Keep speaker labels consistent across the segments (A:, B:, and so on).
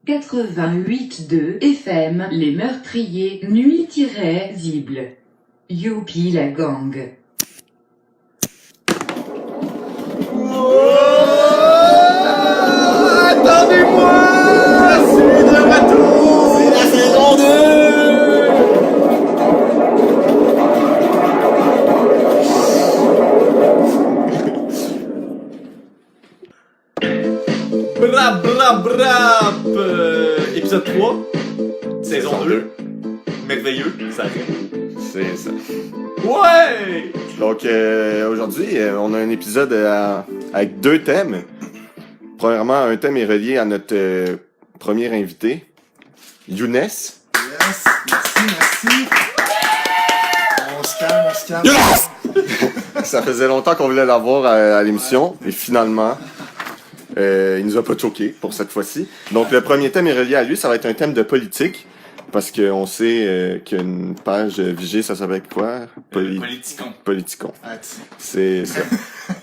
A: 88.2 FM, les meurtriers, nuit-zible. Youpi la gang.
B: Attendez-moi! C'est de retour! C'est la saison 2! Brap, brap, brap! Épisode 3, saison 2. Merveilleux, ça arrive.
C: C'est ça.
B: Ouais!
C: Donc aujourd'hui, on a un épisode avec deux thèmes. Premièrement, un thème est relié à notre premier invité, Younes.
D: Yes, merci. On se calme.
C: Younes! Ça faisait longtemps qu'on voulait l'avoir à l'émission, et finalement, il nous a pas choqué pour cette fois-ci. Donc le premier thème est relié à lui, ça va être un thème de politique. Parce qu'on sait qu'une page Vigée, ça s'appelle quoi?
B: Politicon.
C: Politicon.
D: Arrête.
C: C'est ça.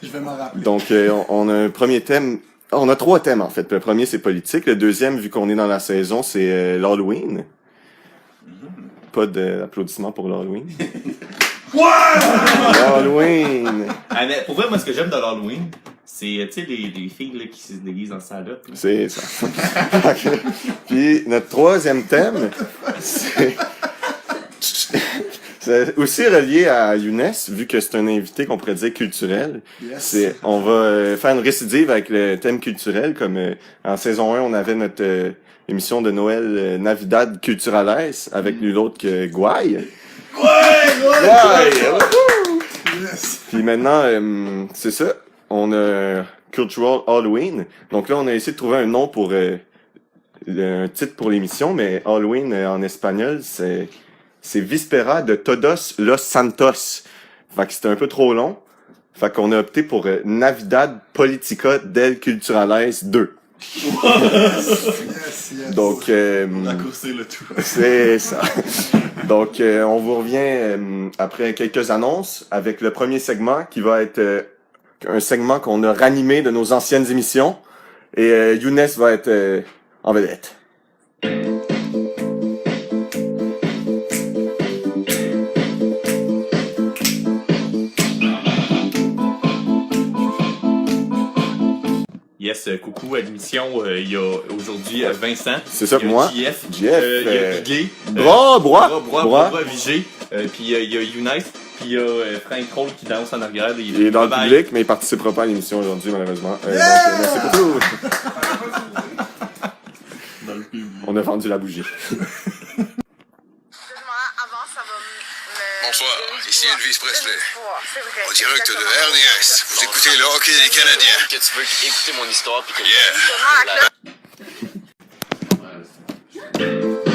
D: Je vais m'en rappeler.
C: Donc, on a un premier thème. On a trois thèmes, en fait. Le premier, c'est politique. Le deuxième, vu qu'on est dans la saison, c'est l'Halloween. Pas d'applaudissements pour l'Halloween. L'Halloween!
B: Ah, mais pour vrai, moi, ce que j'aime de l'Halloween, c'est, tu sais, les filles là, qui se déguisent en salope.
C: C'est ça. Puis, notre troisième thème, c'est aussi relié à Younes, vu que c'est un invité qu'on pourrait dire culturel.
D: Yes.
C: On va faire une récidive avec le thème culturel, comme en saison 1, on avait notre émission de Noël Navidad Culturales, avec nul autre que Gouaille. Ouais!
D: Yes.
C: Puis maintenant, c'est ça, on a Cultural Halloween. Donc là, on a essayé de trouver un nom pour un titre pour l'émission, mais Halloween en espagnol, c'est Víspera de Todos los Santos. Fait que c'était un peu trop long. Fait qu'on a opté pour Navidad Politica del Culturales 2.
D: Yes.
C: Donc,
D: Raccourcir le tout.
C: c'est ça. Donc, on vous revient après quelques annonces avec le premier segment qui va être un segment qu'on a ranimé de nos anciennes émissions. Et Younes va être en vedette.
B: Yes, coucou à l'émission. Il y a aujourd'hui Vincent.
C: C'est ça,
B: il y a
C: moi.
B: JF.
C: JF,
B: Il y a Guy.
C: Bras.
B: Vigé. Puis il y a Younes. Puis il y a Frank Kroll qui danse en arrière.
C: Il est dans le public, mais il participera pas à l'émission aujourd'hui, malheureusement. Donc, merci beaucoup.
D: Dans le public.
C: On a vendu la bougie.
E: Bonsoir, ici Elvis Presley. En
F: En
E: direct de RDS. Vous écoutez le hockey des Canadiens.
F: Que tu veux écouter mon histoire puis que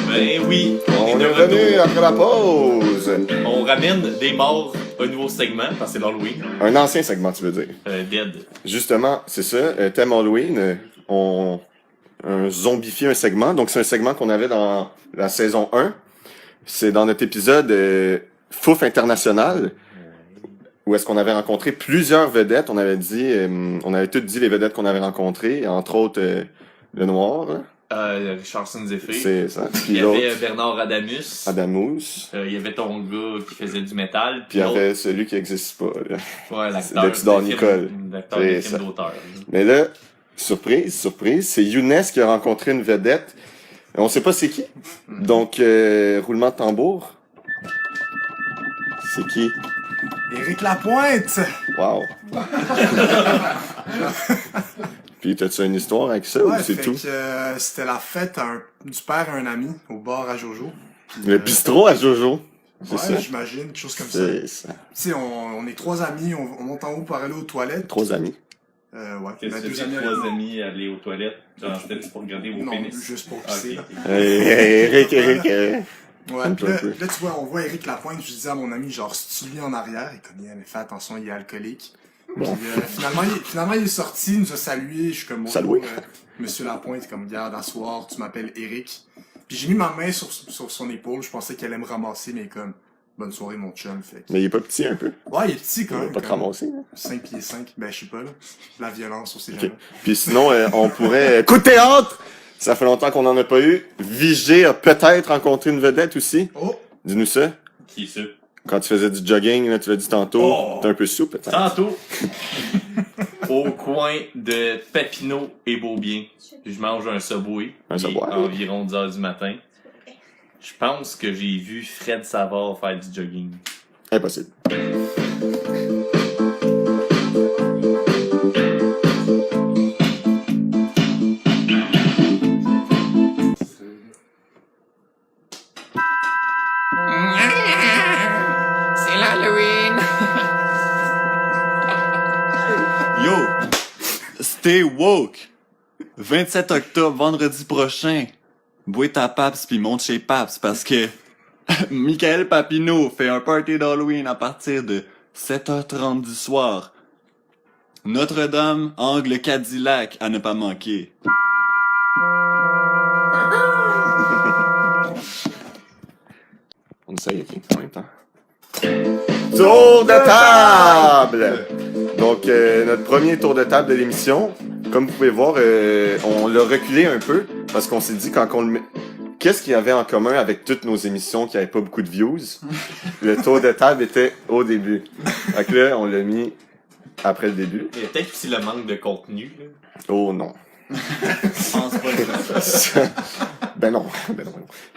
B: Ben oui.
C: On
B: de
C: est revenu
B: retour.
C: après la pause.
B: On ramène des morts un nouveau segment parce que c'est l'Halloween.
C: Un ancien segment, tu veux dire.
B: Dead.
C: Justement, c'est ça, thème Halloween, on zombifie un segment. Donc, c'est un segment qu'on avait dans la saison 1. C'est dans notre épisode Fouf International, où est-ce qu'on avait rencontré plusieurs vedettes. On avait dit, on avait toutes dit les vedettes qu'on avait rencontrées, entre autres le Noir, là.
B: Richardson Zephyr.
C: C'est ça.
B: Il
C: Puis
B: y
C: l'autre,
B: avait Bernard Adamus.
C: Adamus.
B: Il y avait ton gars qui faisait du métal.
C: Puis il y
B: l'autre-
C: avait celui qui n'existe pas, là.
B: Ouais, l'acteur.
C: le Tudor
B: des
C: Nicole.
B: films- L'acteur
C: C'est
B: des
C: ça.
B: films d'auteur.
C: Mais là, surprise, c'est Younes qui a rencontré une vedette. On sait pas c'est qui. Donc, roulement de tambour. C'est qui?
D: Éric Lapointe.
C: Wow. Puis, t'as-tu une histoire avec ça ou c'est
D: fait
C: tout?
D: que, c'était la fête du père à un ami au bar à Jojo. Puis,
C: Le bistrot à Jojo. C'est
D: ouais,
C: ça?
D: j'imagine, quelque chose comme ça.
C: C'est ça.
D: Tu sais, on est trois amis, on monte en haut pour aller aux toilettes.
C: Trois amis.
D: Ouais.
B: Qu'est-ce
D: Ma
B: que
D: deux
B: c'est
D: amis
B: trois
D: avec-
B: amis aller aux toilettes? Genre, c'était pour regarder vos
D: Non,
B: pénis.
D: juste pour
B: Ah, ok,
D: pisser.
B: ok.
C: Eric.
D: Ouais,
C: Un
D: puis
C: peu,
D: là,
C: un peu.
D: là, tu vois, on voit Éric Lapointe, je disais à mon ami, genre, si tu lui en arrière, et comme il avait fait attention, il est alcoolique. Puis, finalement, il est sorti, il nous a salué, je suis comme,
C: Salué.
D: Monsieur Lapointe, comme, garde, à soir, tu m'appelles Éric. Puis j'ai mis ma main sur son épaule, je pensais qu'elle allait me ramasser, mais comme, bonne soirée, mon chum, fait que-
C: Mais il est pas petit un peu.
D: Ouais, il est petit quand
C: Il va
D: même.
C: pas te
D: comme
C: ramasser, là.
D: 5 pieds 5, ben je sais pas, là. La violence, on sait
C: Ok.
D: jamais.
C: Puis sinon, on pourrait... Coup de théâtre! Ça fait longtemps qu'on n'en a pas eu. Vigé a peut-être rencontré une vedette aussi.
D: Oh!
C: Dis-nous ça.
B: Qui est ça?
C: Quand tu faisais du jogging, là, tu l'as dit tantôt,
B: Oh!
C: t'es un peu sous peut-être.
B: Tantôt, au coin de Papineau et Beaubien, je mange un Subway.
C: Un
B: Il est
C: Subway.
B: environ 10h du matin. Je pense que j'ai vu Fred Savard faire du jogging.
C: Impossible.
G: C'est l'Halloween!
H: Yo! Stay woke! 27 octobre, vendredi prochain. Bois ta Paps pis monte chez Paps parce que Michael Papineau fait un party d'Halloween à partir de 7h30 du soir. Notre-Dame, angle Cadillac, à ne pas manquer.
C: On essaye, ok, en même temps. Tour de table! Donc, notre premier tour de table de l'émission, comme vous pouvez voir, on l'a reculé un peu, parce qu'on s'est dit, quand on le met... Qu'est-ce qu'il y avait en commun avec toutes nos émissions qui n'avaient pas beaucoup de views? Le tour de table était au début. Donc là, on l'a mis après le début.
B: Il y a peut-être aussi le manque de contenu. Là.
C: Oh non.
H: Je pense pas que
C: Ben non.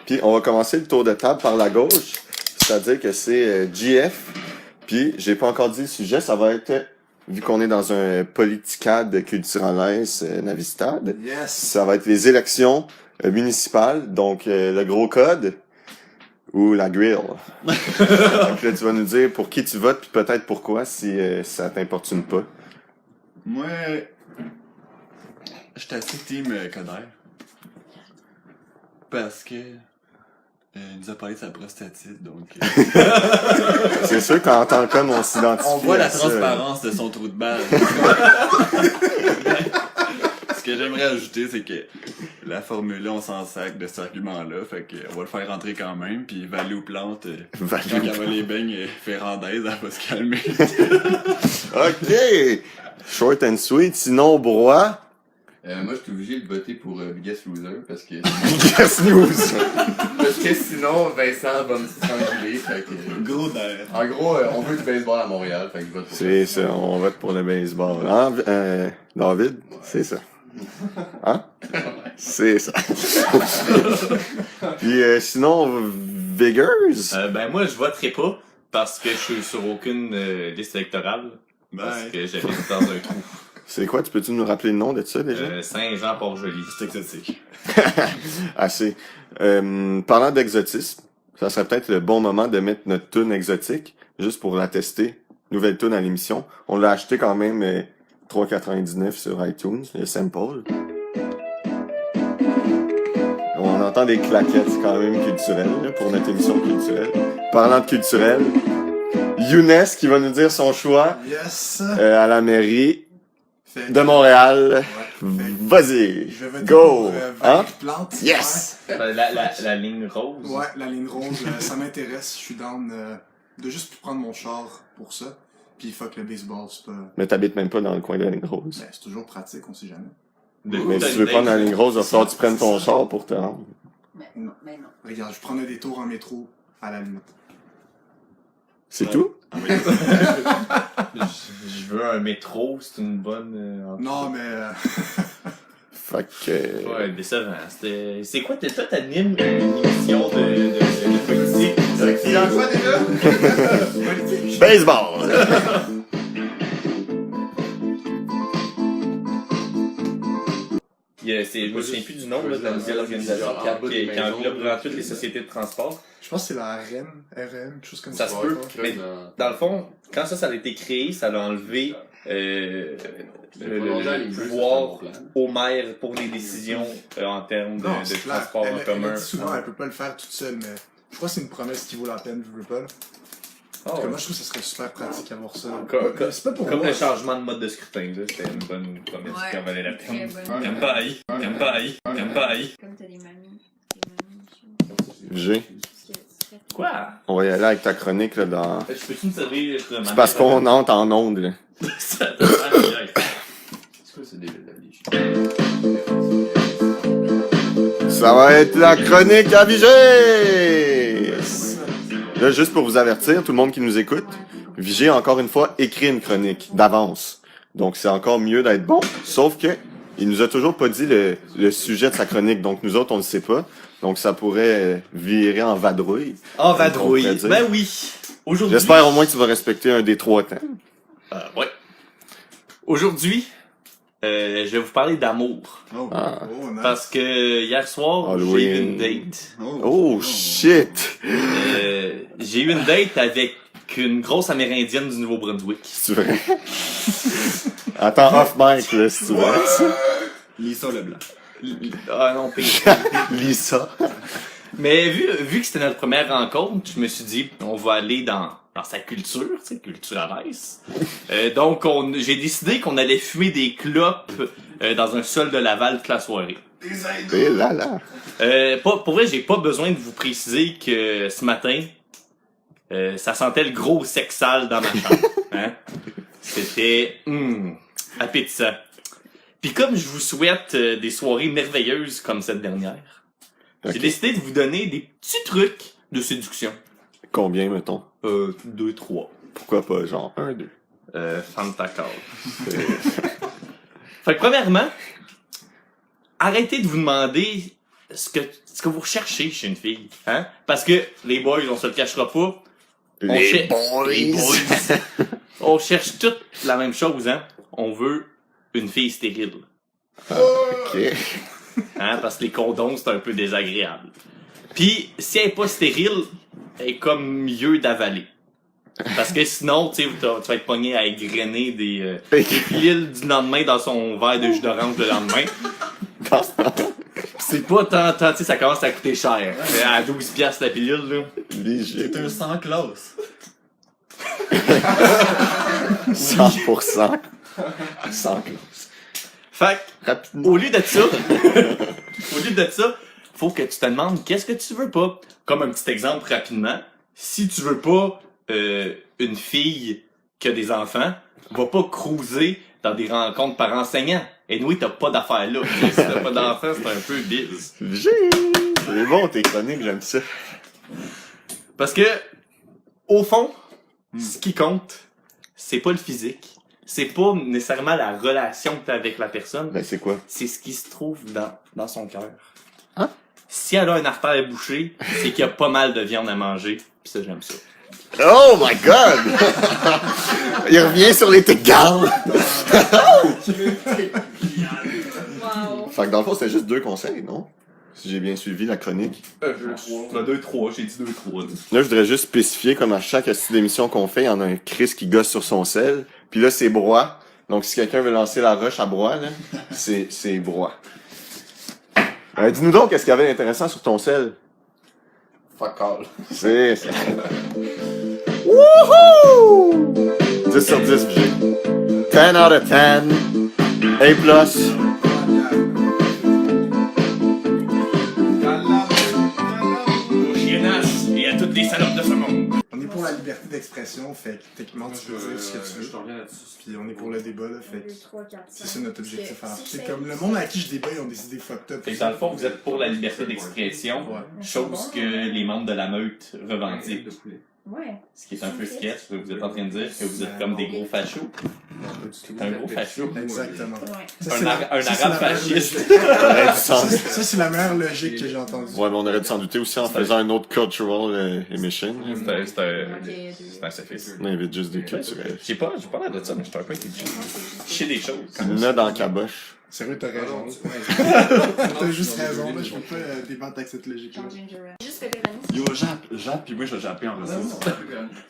C: Puis on va commencer le tour de table par la gauche, c'est-à-dire que c'est GF. Puis j'ai pas encore dit le sujet, ça va être, vu qu'on est dans un politicade culturales navistade,
D: Yes!
C: ça va être les élections municipales, donc le gros code ou la grill. Donc là tu vas nous dire pour qui tu votes puis peut-être pourquoi si ça t'importune pas.
H: Moi, j'étais assez team Coder. Parce que il nous a parlé de sa prostatite, donc
C: C'est sûr qu'en tant qu'homme on s'identifie
H: on voit la
C: à ça.
H: transparence de son trou de balle. Ce que j'aimerais ajouter, c'est que la formule on s'en sac de cet argument-là, fait que on va le faire rentrer quand même, puis Valou ou Plante,
C: Valou
H: quand
C: ou
H: elle va les beignes ferrandaises, elle va se calmer.
C: Ok! Short and sweet, sinon Broye.
I: Moi, je suis obligé de voter pour Biggest Loser parce que
C: Guess News!
I: parce que sinon Vincent va me s'engueuler. Fait que
H: Gros d'air.
I: en gros, on veut du baseball à Montréal, fait que je vote pour
C: C'est ça, on vote pour le baseball. Hein, David? C'est ça. Hein? C'est ça. Puis sinon, Viggers?
B: Ben moi, je voterai pas parce que je suis sur aucune liste électorale. Parce que j'habite dans un trou.
C: C'est quoi? Tu peux-tu nous rappeler le nom de ça déjà?
B: Saint-Jean-Port-Joli.
H: C'est exotique.
C: Assez. Parlant d'exotisme, ça serait peut-être le bon moment de mettre notre tune exotique, juste pour la tester. Nouvelle tune à l'émission. On l'a acheté quand même 3,99 sur iTunes, le sample. On entend des claquettes quand même culturelles là, pour notre émission culturelle. Parlant de culturel, Younes qui va nous dire son choix
D: Yes!
C: à la mairie
D: Fait
C: de Montréal.
D: Ouais.
C: Vas-y,
D: Je vais voter
C: go!
D: pour
C: Hein?
D: Valérie Plante.
C: Yes!
B: La ligne rose.
D: Ouais, la ligne rose, ça m'intéresse. Je suis down de juste prendre mon char pour ça. Puis fuck le baseball, c'est pas...
C: Mais t'habites même pas dans le coin de la ligne rose.
D: Ben, c'est toujours pratique, on sait jamais.
C: Mais si tu veux prendre la ligne rose, il va falloir que tu prennes ton char pour te rendre.
D: Non. Regarde, je prends un détour en métro à la limite.
C: C'est
H: Ouais.
C: tout?
B: Je veux un métro, c'est une bonne...
D: Non, mais...
C: Fait que...
B: Ouais, décevant. C'est quoi, toi t'animes une émission de politique?
I: C'est dans quoi déjà?
C: Baseball!
B: Je me souviens plus du nom là, de la nouvelle organisation qui englobe toutes les sociétés de transport.
D: Je pense que c'est la REM, quelque chose comme
B: Ça
D: ça.
B: se peut, mais dans le fond, quand ça a été créé, ça a enlevé le pouvoir au maire pour les décisions en termes
D: Non,
B: de
D: c'est clair.
B: transport en
D: Elle
B: commun.
D: dit souvent, elle peut pas le faire toute seule, mais je crois que c'est une promesse qui vaut la peine, je veux pas.
B: Oh,
D: Parce que moi, je trouve que ça serait super pratique d'avoir ça. C'est pas pour
B: comme
D: moi.
B: le changement de mode de scrutin, là, c'était une bonne promesse qui en valait la peine. Campagne.
G: Comme t'as des mamies.
C: G.
B: Quoi?
C: On va y aller avec ta chronique là dans...
B: Je peux-tu me servir?
C: C'est parce qu'on entre en onde là.
B: Ça te sent bien.
I: C'est quoi ce début de la vie?
C: Ça va être la chronique à Vigée! Là, juste pour vous avertir, tout le monde qui nous écoute, Vigée, encore une fois, écrit une chronique d'avance. Donc, c'est encore mieux d'être bon. Sauf que, il nous a toujours pas dit le sujet de sa chronique. Donc, nous autres, on le sait pas. Donc, ça pourrait virer en vadrouille.
B: En
C: vadrouille.
B: vadrouille. Ben oui. Aujourd'hui.
C: J'espère au moins que tu vas respecter un des 3 thèmes.
B: Ouais. Aujourd'hui, je vais vous parler d'amour.
H: Oh,
C: Ah.
D: Oh, nice.
B: Parce que hier soir,
C: Halloween.
B: j'ai eu une date.
C: Oh, shit!
B: J'ai eu une date avec une grosse amérindienne du Nouveau-Brunswick.
C: C'est vrai? Attends, off mic, là, si tu veux.
H: Lisa Leblanc.
B: Ah non, pire.
C: Lisa.
B: Mais vu que c'était notre première rencontre, je me suis dit, on va aller dans sa culture, tu sais, culturaliste. Donc, j'ai décidé qu'on allait fumer des clopes dans un sol de Laval toute la soirée.
C: Et là, là.
B: Pour vrai, j'ai pas besoin de vous préciser que ce matin, ça sentait le gros sexe sale dans ma chambre. Hein? C'était appétissant. Puis comme je vous souhaite des soirées merveilleuses comme cette dernière, j'ai décidé de vous donner des petits trucs de séduction.
C: Combien, mettons?
B: 2, 3.
C: Pourquoi pas, genre 1, 2?
B: Femme ta corde. Fait que premièrement, arrêtez de vous demander ce que vous recherchez chez une fille. Hein? Parce que les boys, on se le cachera pas. Les boys. On cherche toutes la même chose, hein? On veut une fille stérile.
C: Ok.
B: Hein? Parce que les condoms, c'est un peu désagréable. Puis, si elle est pas stérile, elle est comme mieux d'avaler. Parce que sinon, tu sais, tu vas être pogné à égrener des pilules du lendemain dans son verre de jus d'orange le lendemain. C'est pas tant, tu sais, ça commence à coûter cher. À 12$ la pilule, là.
C: Léger.
H: C'est un sans classe.
C: 100%. 100 classe.
B: Fait que,
C: Rapidement.
B: au lieu de ça, faut que tu te demandes qu'est-ce que tu veux pas. Comme un petit exemple rapidement, si tu veux pas une fille qui a des enfants, va pas cruiser dans des rencontres par enseignants. Et nous, t'as pas d'affaires là. Si t'as pas d'enfants, c'est un peu biz.
C: C'est bon, tes chroniques, j'aime ça.
B: Parce que, au fond, ce qui compte, c'est pas le physique. C'est pas nécessairement la relation que t'as avec la personne.
C: Ben, c'est quoi?
B: C'est ce qui se trouve dans son cœur.
C: Hein?
B: Si elle a une artère bouchée, c'est qu'il y a pas mal de viande à manger. Pis ça, j'aime ça.
C: Oh my god! Il revient sur les tegales! Fait que dans le fond, c'était juste 2 conseils, non? Si j'ai bien suivi la chronique.
B: 2-3, j'ai dit 2-3.
C: Là, je voudrais juste spécifier, comme à chaque astuce d'émission qu'on fait, il y en a un Chris qui gosse sur son sel. Puis là, c'est Broie. Donc, si quelqu'un veut lancer la roche à Broie, là, c'est Broie. Dis-nous donc, qu'est-ce qu'il y avait d'intéressant sur ton sel?
I: Fuck all.
C: C'est ça. Wouhou! 10 sur 10, j'ai. 10 out of 10. A+.
B: Au chiennasse et à toutes les salopes de ce monde.
D: On est pour la liberté d'expression, fait que techniquement tu peux dire ce que tu veux. Puis on est pour le débat, là, fait que c'est ça notre objectif. C'est comme le monde à qui je débat, ils ont décidé fucked up.
B: Fait que dans le fond, vous êtes pour la liberté d'expression, chose que les membres de la meute revendiquent.
G: Ouais.
B: Ce qui est un peu sketch, vous êtes en train de dire que vous êtes comme des gros fachos. Un gros facho.
D: Exactement.
G: Ouais.
B: Un arabe fasciste.
D: Ça, c'est la meilleure logique que j'ai entendue.
C: Ouais, mais on aurait dû s'en douter aussi en faisant un autre cultural emission.
B: C'est un sophiste.
C: On invite juste des culturels.
B: J'ai pas l'air de ça, mais je suis un peu intelligent. Je sais des choses.
C: Il y en a dans la caboche.
D: Sérieux, t'as raison. T'as juste raison, là, je peux pas débattre avec cette logique-là.
G: Juste pepperoni.
H: Yo, Jap, pis moi je vais japper en ressources.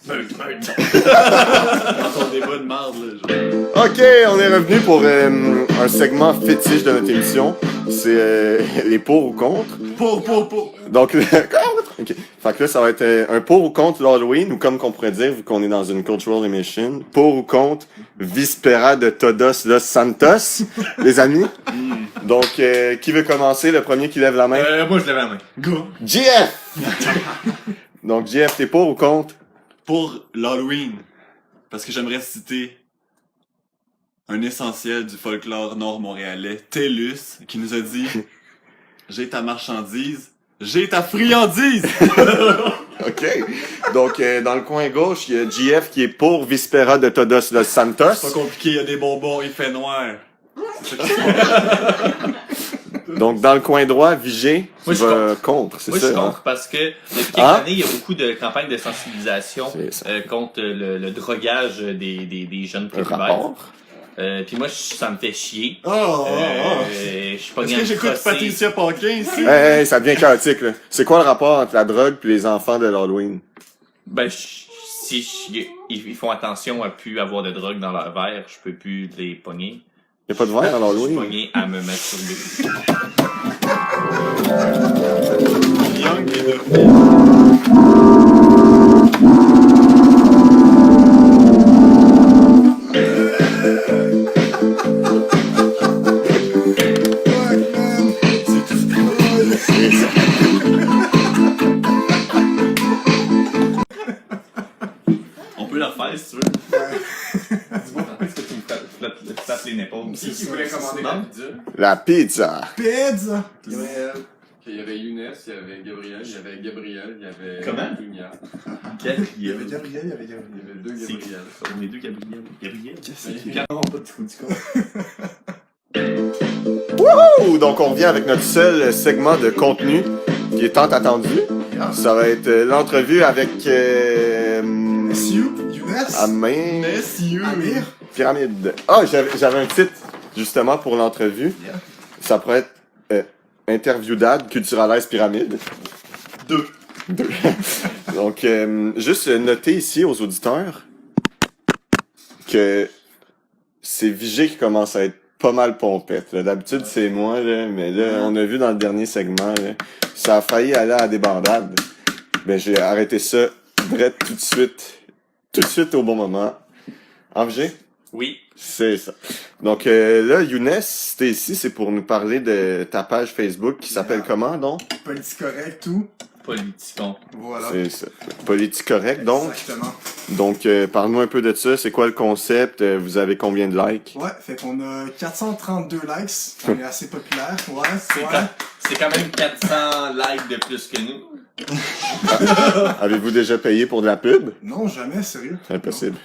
B: Meute.
H: Dans ton débat de marde, là.
C: Ok, on est revenu pour un segment fétiche de notre émission. C'est les pour ou contre.
H: Pour.
C: Donc, ok. Fait que là, ça va être un pour ou contre l'Halloween, ou comme qu'on pourrait dire, vu qu'on est dans une cultural emission, pour ou contre Vispera de Todos Los Santos, les amis. Donc, qui veut commencer? Le premier qui lève la main?
B: Moi, je lève la main.
H: Go!
C: JF! Donc, JF, t'es pour ou contre?
H: Pour l'Halloween. Parce que j'aimerais citer un essentiel du folklore nord-montréalais, Tellus, qui nous a dit j'ai ta marchandise, j'ai ta friandise!
C: OK. Donc, dans le coin gauche, il y a GF qui est pour Vispera de Todos Los Santos.
H: C'est pas compliqué, il y a des bonbons, il fait noir.
C: Donc, dans le coin droit, Vigé,
B: Moi,
C: qui
B: je
C: va contre, c'est
B: Moi,
C: ça?
B: je suis
C: hein?
B: contre parce que depuis quelques
C: Ah.
B: années, il y a beaucoup de campagnes de sensibilisation
C: C'est ça.
B: contre le drogage des jeunes
C: Un
B: prépubères.
C: rapport.
B: Puis moi, ça me fait chier.
H: Oh,
B: Je suis pas
H: Est-ce
B: bien
H: que j'écoute
B: crossé.
H: Patricia Paquin ici?
C: Hey, ça devient chaotique, là. C'est quoi le rapport entre la drogue puis les enfants de l'Halloween?
B: Ben, ils font attention à plus avoir de drogue dans leur verre, je peux plus les pogner.
C: Y a pas de verre à
B: Je suis
C: l'Halloween?
B: pogné à me masturber.
H: Young pédophile.
B: On peut le refaire si tu veux. Dis-moi pourquoi est-ce que tu me tapes les épaules.
I: Qui voulait commander la pizza?
C: La pizza!
D: Pizza!
I: Il y avait Younes, il y avait Gabriel, il y avait Gabriel, il y avait
B: Comment?
I: Dunia.
D: Il y avait
B: Gabriel.
D: Gabriel, il y avait Gabriel.
I: Il y avait deux
B: C'est-
I: Gabriel.
B: On est deux Gabriel. Gabriel?
D: Non, pas de trou du corps.
C: Ouh, donc on revient avec notre seul segment de contenu qui est tant attendu. Ça va être l'entrevue avec
D: SU, Younes,
C: Amir
D: Amir.
C: Pyramide. Ah, j'avais un titre justement pour l'entrevue. Ça pourrait être Interview Dad, Culturalize Pyramide. Deux. Donc, juste noter ici aux auditeurs que c'est Vigé qui commence à être pas mal pompette. là. D'habitude, c'est moi, là, mais là, on a vu dans le dernier segment, là, ça a failli aller à la débandade. Ben, j'ai arrêté ça direct tout de suite au bon moment. En Vigé?
B: Oui.
C: C'est ça. Donc là, Younes, t'es ici, c'est pour nous parler de ta page Facebook qui s'appelle comment, donc?
D: Politique correct, tout.
B: Politicon.
D: Voilà.
C: C'est ça. Politique correct, donc.
D: Exactement.
C: Donc, parle-nous un peu de ça. C'est quoi le concept? Vous avez combien de likes?
D: Ouais, fait qu'on a 432 likes. On est assez populaire. Ouais,
B: C'est
D: ouais.
B: c'est quand même 400 likes de plus que nous.
C: Avez-vous déjà payé pour de la pub?
D: Non, jamais, sérieux.
C: Impossible.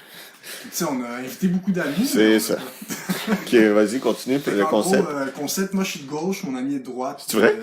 D: Tu sais, on a invité beaucoup d'amis.
C: C'est
D: mais on a
C: ça.
D: pas-
C: Ok, vas-y, continue
D: Fait
C: le
D: qu'en
C: concept.
D: Gros, concept, moi je suis de gauche, mon ami est de droite.
C: C'est vrai?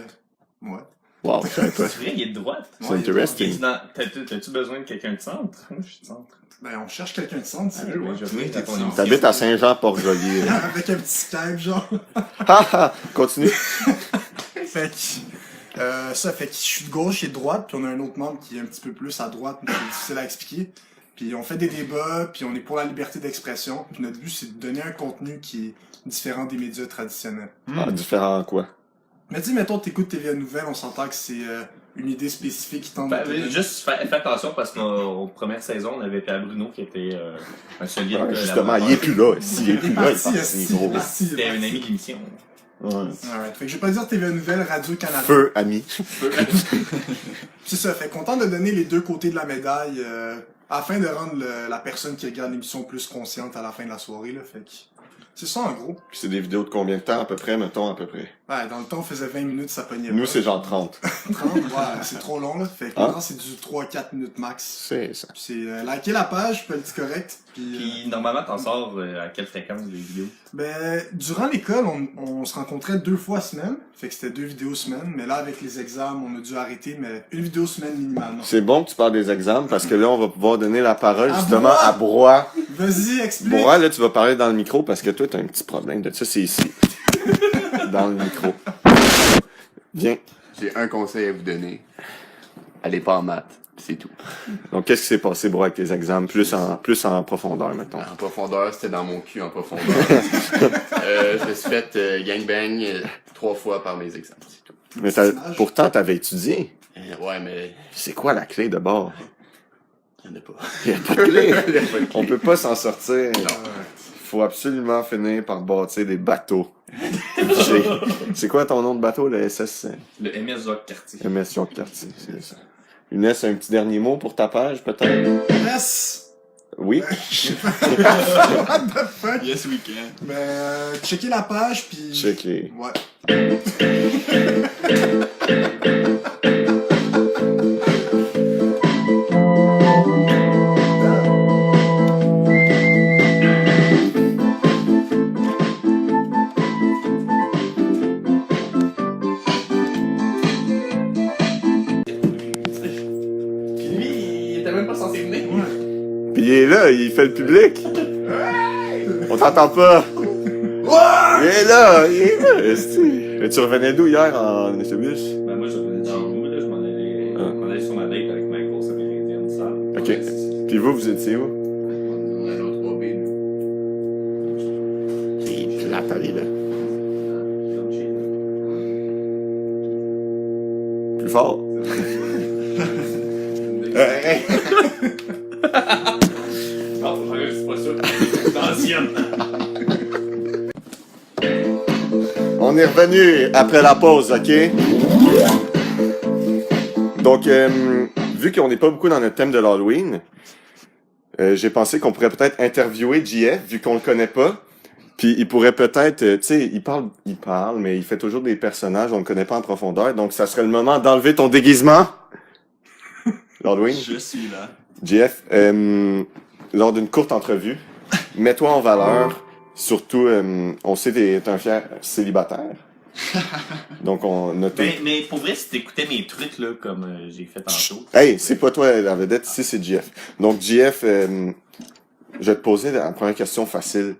D: Ouais.
C: Wow, je savais pas.
B: C'est vrai, il est de droite.
C: C'est
D: Ouais, il est de droite.
C: interesting.
B: T'as-tu besoin de quelqu'un de centre? Moi, je suis de centre.
D: Ben, on cherche quelqu'un de centre,
B: Ah,
D: tu sais.
B: ouais, je vais
D: Ouais,
B: ton
D: tu-
B: émission.
C: T'habites à Saint-Jean-Port-Joliet. là.
D: Avec un petit Skype, genre.
C: Ha ha! Continue.
D: Fait que, ça fait que je suis de gauche et de droite, puis on a un autre membre qui est un petit peu plus à droite, mais c'est difficile à expliquer. Puis on fait des débats, puis on est pour la liberté d'expression. Puis notre but, c'est de donner un contenu qui est différent des médias traditionnels.
C: Ah, différent en quoi?
D: Mais dis, mettons, t'écoutes TVA Nouvelle, on s'entend que c'est une idée spécifique qui tente de te donner-
B: Juste fais attention parce qu'en première saison, on avait Pierre Bruno qui était un solide.
C: Ouais, justement, il est plus là. S'il est plus là, il
D: parti,
C: pense qu'il est gros.
B: C'était un ami d'émission.
C: Ouais.
D: Alright. Fait que je vais pas dire TVA Nouvelle, Radio-Canada.
C: Feu, ami.
D: C'est ça, fait content de donner les deux côtés de la médaille afin de rendre la personne qui regarde l'émission plus consciente à la fin de la soirée. Là, fait que c'est ça en gros.
C: Puis c'est des vidéos de combien de temps à peu près, mettons à peu près?
D: Ouais, dans le temps, on faisait 20 minutes, ça pognait
C: Nous,
D: pas.
C: c'est genre 30.
D: 30, ouais, c'est trop long là. Fait que
C: Ah.
D: maintenant, c'est du 3-4 minutes max.
C: C'est ça.
D: Puis c'est liker la page, Politique correct. Puis,
B: Puis normalement, t'en sors à quelle fréquence les vidéos?
D: ben, durant l'école, on se rencontrait 2 fois semaine. Fait que c'était 2 vidéos semaine. Mais là, avec les examens, on a dû arrêter, mais une vidéo semaine minimalement.
C: C'est bon que tu parles des exemples parce que là, on va pouvoir donner la parole
D: À
C: justement
D: Broie.
C: à Broie.
D: Vas-y, explique.
C: Broie, là, tu vas parler dans le micro parce que toi, t'as un petit problème de ça, c'est ici. Dans le micro. Viens.
I: J'ai un conseil à vous donner. Allez pas en maths, c'est tout.
C: Donc, qu'est-ce qui s'est passé, Broie, avec tes examens? Plus en profondeur, mettons.
I: En profondeur, c'était dans mon cul en profondeur. Je me suis fait gangbang 3 fois par mes examens, c'est tout.
C: Mais pourtant, t'avais étudié.
I: Ouais, mais
C: C'est quoi la clé de bord?
I: il y en a pas.
C: Il y a pas de clé.
I: Il y a pas de clé.
C: On peut pas s'en sortir.
I: Non.
C: Faut absolument finir par bâtir des bateaux. C'est quoi ton nom de bateau, le SS?
B: Le MS Jacques Cartier.
C: MS Jacques Cartier, c'est ça. Younes, un petit dernier mot pour ta page, peut-être?
D: Yes!
C: Oui.
D: What the fuck?
H: Yes, we can.
D: Mais checkez la page, puis...
C: Checker.
D: Ouais.
B: Puis lui, il était même pas censé venir.
C: Puis il est là, il fait le public. On t'entend pas. Il est là, esti. Mais tu revenais d'où hier en autobus?
B: Ben moi, je revenais de chez nous, là, je m'en allais sur ma date avec ma grosse amérindienne sale.
C: Ok. Puis vous étiez où?
I: On a l'autre 3B, nous.
C: Il est plate, aller là.
B: Comme chez nous.
C: Plus fort. Hey.
B: Non, je suis pas sûr. C'est ancienne.
C: On est revenu après la pause, ok? Donc, vu qu'on n'est pas beaucoup dans notre thème de l'Halloween, j'ai pensé qu'on pourrait peut-être interviewer JF, vu qu'on le connaît pas. Puis il pourrait peut-être, tu sais, il parle, mais il fait toujours des personnages, on le connaît pas en profondeur. Donc, ça serait le moment d'enlever ton déguisement. L'Halloween.
H: Je suis là.
C: JF, lors d'une courte entrevue, mets-toi en valeur. Surtout, on sait que t'es un fier célibataire. Donc, on a
B: Mais pour vrai, si t'écoutais mes trucs, là, comme j'ai fait tantôt.
C: Hey, c'est pas toi la vedette, ici c'est JF. Donc, JF, je vais te poser la première question facile.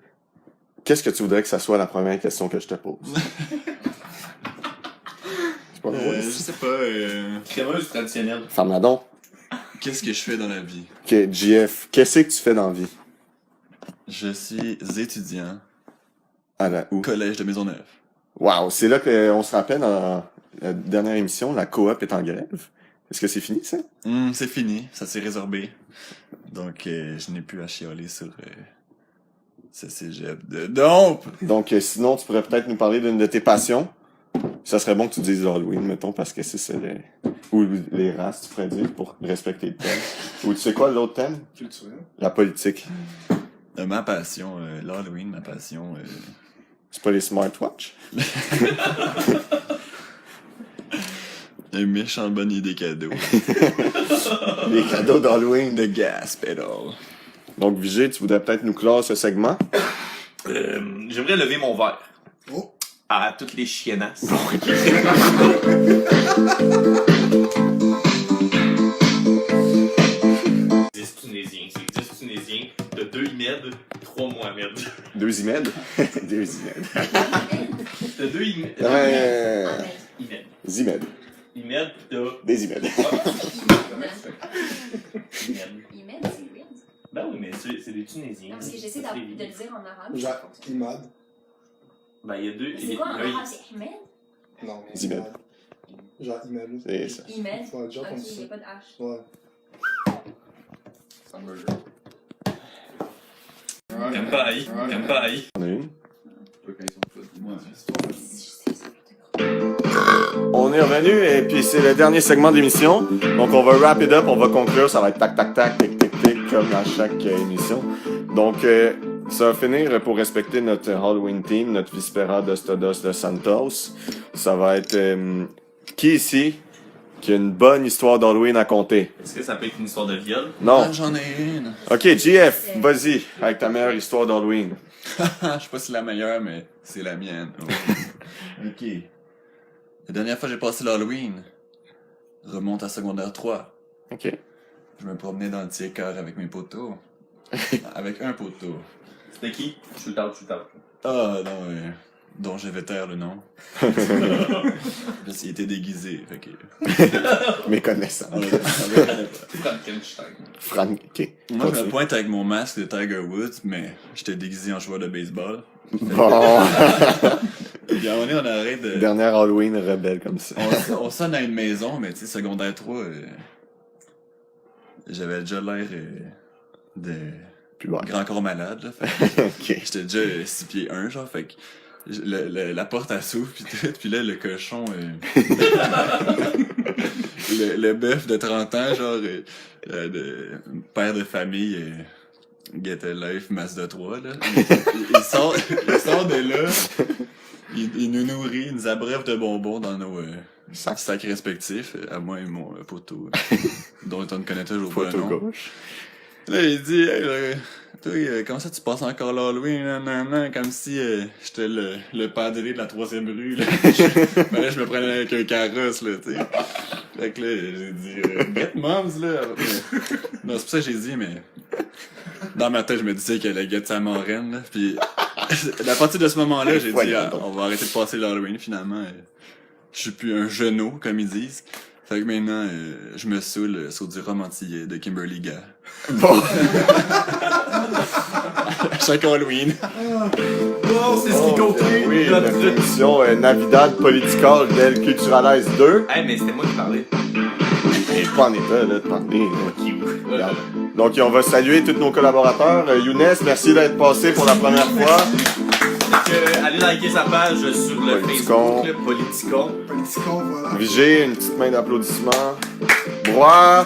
C: Qu'est-ce que tu voudrais que ça soit la première question que je te pose? C'est pas drôle.
H: Je sais pas,
B: Crémeuse traditionnelle.
C: Ferme-la donc.
H: qu'est-ce que je fais dans la vie?
C: Ok, JF, qu'est-ce que tu fais dans la vie?
H: Je suis étudiant
C: À la où?
H: au collège de Maisonneuve.
C: Wow, c'est là qu'on se rappelle dans la dernière émission, la coop est en grève. Est-ce que c'est fini, ça?
H: C'est fini, ça s'est résorbé. Donc, je n'ai plus à chialer sur ce cégep de dompe.
C: Donc, sinon, tu pourrais peut-être nous parler d'une de tes passions. Ça serait bon que tu dises Halloween, mettons, parce que c'est ça, ou les races, tu pourrais dire, pour respecter le thème. Ou tu sais quoi, l'autre thème?
D: Culturel.
C: La politique.
H: Ma passion, l'Halloween, ma passion...
C: C'est pas les smartwatches?
H: une méchante bonne idée cadeau.
C: Les cadeaux d'Halloween.
H: The gas pedal.
C: Donc, Vigée, tu voudrais peut-être nous clore ce segment?
B: J'aimerais lever mon verre
D: Oh.
B: à toutes les chiennasses. Dix Tunisiens. C'est 10 Tunisiens, de 2 Imed, 3 Mohamed.
C: Deux Imed? Deux Imed.
B: De 2 Imed. Imed.
C: Zimed.
B: Imed, pis t'as...
C: Des Imed.
B: Imed.
G: Imed, c'est weird.
B: Ben oui, mais c'est des Tunisiens.
G: Non, parce que j'essaie de le dire en arabe.
D: Jacques Imad.
B: Ben, il y a deux...
G: C'est quoi en
B: là, il-
G: arabe? C'est Ahmed?
D: Non, mais
C: Zimed.
D: Genre Imad.
C: C'est ça.
G: Imed?
D: Ouais, déjà
G: Ok,
D: comme
G: il
D: ça.
G: n'y a pas de H.
D: Ouais.
B: Campagne. Campagne.
C: On a une.
H: Ouais.
C: On est revenu et puis c'est le dernier segment d'émission. Donc on va wrap it up, on va conclure, ça va être tac tac tac, tic tic tic comme à chaque émission. Donc ça va finir pour respecter notre Halloween team, notre Vispera d'Ostodos de Santos. Ça va être qui ici qui a une bonne histoire d'Halloween à compter?
B: Est-ce que ça peut être une histoire de viol?
C: Non.
H: Ah, j'en ai une.
C: Ok, JF, vas-y avec ta meilleure histoire d'Halloween.
H: Je sais pas si c'est la meilleure, mais c'est la mienne. Ok. La dernière fois que j'ai passé l'Halloween, remonte à secondaire 3.
C: Ok.
H: Je me promenais dans le tiers-cœur avec mes poteaux. Avec un poteau.
B: C'était qui? Shoot out.
H: Ah, non, dont je vais taire le nom. Parce qu'il était déguisé, fait que...
C: Mes connaissances.
B: Frankenstein.
C: Frank, ok.
H: Moi, je me
C: Continue.
H: pointe avec mon masque de Tiger Woods, mais j'étais déguisé en joueur de baseball.
C: Bon.
H: Puis à un moment donné, on arrête de...
C: Dernière Halloween rebelle comme ça.
H: On sonne à une maison, mais tu sais, secondaire 3, j'avais déjà l'air de
C: Puis bon.
H: grand corps malade, là. Fait que
C: Ok.
H: j'étais déjà 6 pieds 1, genre, fait que la porte elle s'ouvre pis tout, pis là, le cochon, le bœuf de 30 ans, genre, de père de famille, Get a Life Mazda 3, là. Il sort de là, il nous nourrit, il nous abreuve de bonbons dans nos sacs respectifs, à moi et mon poteau, dont on ne connaît toujours pas le
C: Photo
H: nom.
C: gauche.
H: Là, il dit, hey, là, toi, comment ça tu passes encore l'Halloween, nan, comme si j'étais le padré de la 3e rue, là. Mais là, je me prenais avec un carrosse, là, tu sais. Fait que là, j'ai dit, get moms, là. Non, c'est pour ça que j'ai dit, mais dans ma tête, je me disais qu'elle allait get sa marraine, là. Puis, à partir de ce moment-là, j'ai dit, on va arrêter de passer l'Halloween, finalement. Je suis plus un genou, comme ils disent. Fait que maintenant, je me saoule sur du rhum antillais de Kimberly Gare.
C: Bon.
H: Chaque Halloween.
B: Bon, c'est ce qui conclut
C: Oui,
B: notre...
C: notre émission Navidad Political del Culturalize 2.
B: Hey, mais c'était moi qui parlais.
C: Et pas en état, là, de parler. Regarde. Donc, on va saluer tous nos collaborateurs. Younes, merci d'être passé pour la première fois.
B: Allez liker sa page sur le
C: Politicon.
B: Facebook, le Politicon.
D: Politicon, voilà.
C: Vigée, une petite main d'applaudissement. Broie.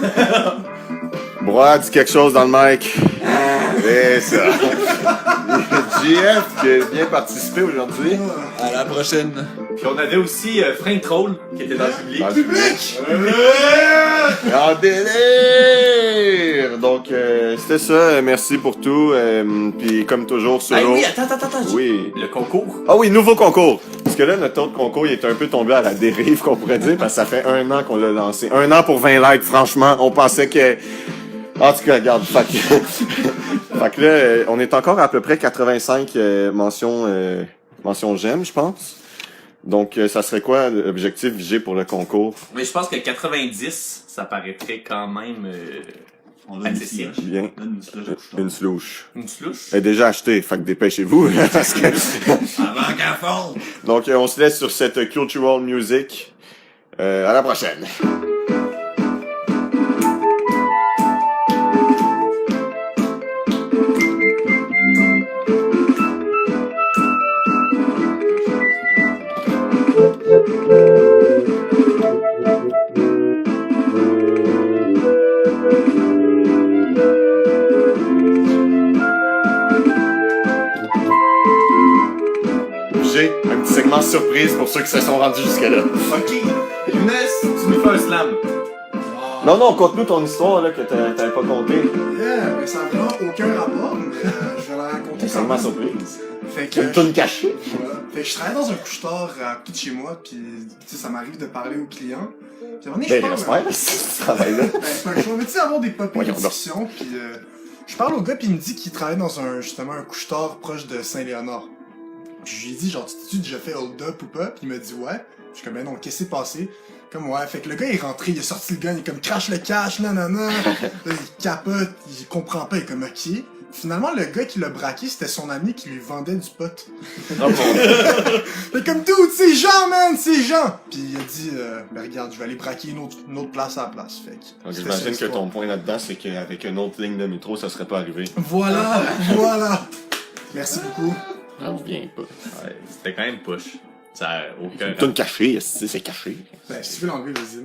C: Broie, dis quelque chose dans le mic. C'est ça. JF qui a bien participé aujourd'hui.
H: À la prochaine.
B: Puis on avait aussi Frank Troll qui était dans le public.
C: Dans le public. En délire! Donc, c'était ça. Merci pour tout. Puis, comme toujours, sur
B: Hey,
C: l'eau.
B: oui, attends.
C: Oui.
B: Le concours.
C: Ah oui, nouveau concours. Parce que là, notre autre concours, il est un peu tombé à la dérive, qu'on pourrait dire, parce que ça fait 1 an qu'on l'a lancé. 1 an pour 20 likes, franchement. On pensait que... En tout cas, regarde, fait que là, on est encore à peu près 85 mentions j'aime, je pense. Donc, ça serait quoi l'objectif vigé pour le concours?
B: Mais je pense que 90, ça paraîtrait quand même
H: On donne
B: accessible.
C: Bien. Une slouche.
B: Une slouche.
C: Elle est déjà achetée, fait que dépêchez-vous. Parce que...
H: Avant qu'elle fonde.
C: Donc, on se laisse sur cette cultural music. À la prochaine. J'ai un petit segment surprise pour ceux qui se sont rendus jusque-là.
B: Ok. Younes, tu nous fais un slam.
C: Non, conte-nous ton histoire là, que t'avais pas compté.
D: Yeah, mais ça n'a vraiment aucun rapport, mais je vais la raconter.
C: Un segment surprise.
D: Fait que,
C: Une toune cachée.
D: voilà. Fait que je travaille dans un couche-tard à côté de chez moi, puis tu sais, ça m'arrive de parler aux clients. Puis à un moment donné, je
C: Ben,
D: parle.
C: j'espère, si tu travailles là.
D: Ben, c'est pas le choix, mais tu sais, avoir des pop
C: Voyons donc.
D: discussions, puis je parle au gars, puis il me dit qu'il travaille dans justement un couche-tard proche de Saint-Léonard. Puis je lui ai dit, genre, t'as-tu déjà fait hold up ou pas? Puis il m'a dit, ouais. Je suis comme, ben non, qu'est-ce qui s'est passé? Comme, ouais. Fait que le gars, il est rentré, il a sorti le gun, il est comme, crache le cash, nanana. Là, il capote, il comprend pas, il est comme, ok. Finalement, le gars qui l'a braqué, c'était son ami qui lui vendait du pot.
C: Oh,
D: Fait comme, dude, c'est Jean, man, c'est Jean! Puis il a dit, ben regarde, je vais aller braquer une autre place à la place. Fait que.
C: Donc,
D: c'était
C: j'imagine
D: ça,
C: que
D: l'histoire.
C: ton point là-dedans, c'est qu'avec une autre ligne de métro, ça serait pas arrivé.
D: Voilà, voilà. Merci beaucoup.
C: Ça revient pas.
B: Ouais, c'était quand même push. Ça a aucun
C: Une toune cachée, c'est caché.
D: Ben, si tu veux l'enlever, vas-y.